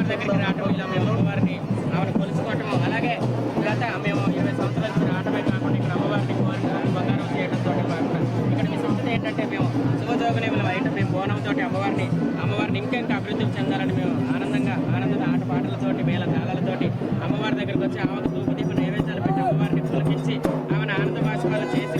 అమ్మవారి దగ్గరికి రావటం, ఇలా మేము అమ్మవారిని ఆవిడ కొలుసుకోవటం, అలాగే గత మేము 20 సంవత్సరాల నుంచి రావటమే కాకుండా ఇక్కడ అమ్మవారిని బంగారం చేయడంతో కాకుండా ఇక్కడ విశిష్టత ఏంటంటే మేము శుభజోగనేములు బయట మేము బోనంతో అమ్మవారిని ఇంకా అభివృద్ధి చెందాలని మేము ఆనంద ఆటపాటలతోటి మేళ తాళాలతోటి అమ్మవారి దగ్గరికి వచ్చి ఆమెకు ధూపదీప నైవేద్యాలు పెట్టి అమ్మవారిని పులకించి ఆమెను ఆనంద భాషపాలు చేసి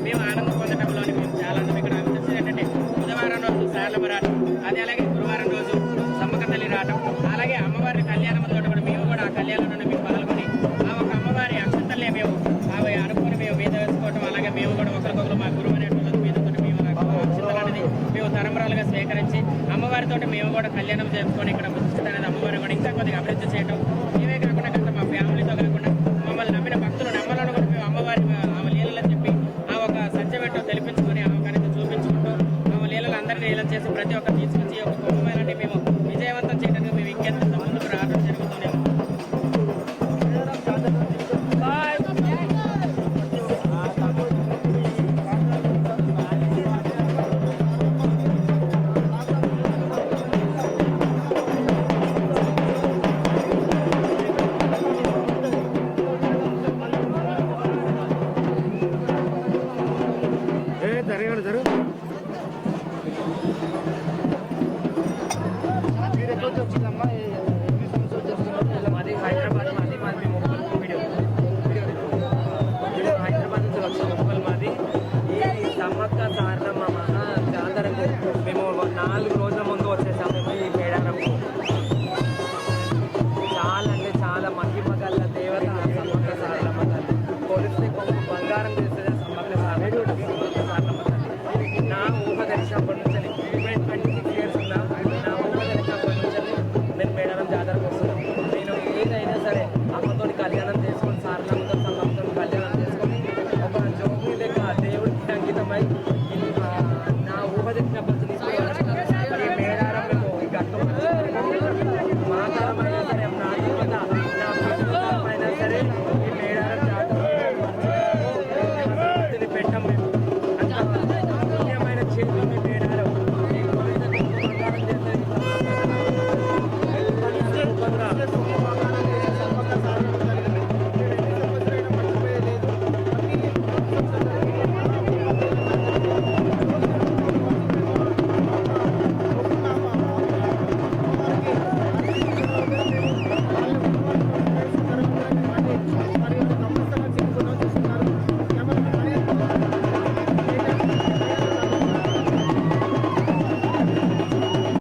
మేము ఆనందం పొందడంలోని మేము చాలా ఇక్కడ అభివృద్ధి ఏంటంటే బుధవారం రోజు సార్లమ్మ రావటం, అదే అలాగే గురువారం రోజు సమ్మక్క తల్లి రావటం, అలాగే అమ్మవారి కళ్యాణంతో కూడా మేము కూడా ఆ కళ్యాణంలో మేము పాల్గొని ఆ ఒక అమ్మవారి అక్షంతలే మేము అవి అనుకుని మేము మీద వేసుకోవటం, అలాగే మేము కూడా ఒకరికొకరు మా గురువు అనేటువంటి మీదతో మేము అక్షంతలు అనేది మేము తరంబరాలుగా స్వీకరించి అమ్మవారితో మేము కూడా కళ్యాణం చేసుకొని ఇక్కడ ప్రతిష్ఠిత అనేది అమ్మవారిని కూడా ఇంకా కొద్దిగా అభివృద్ధి చేయడం,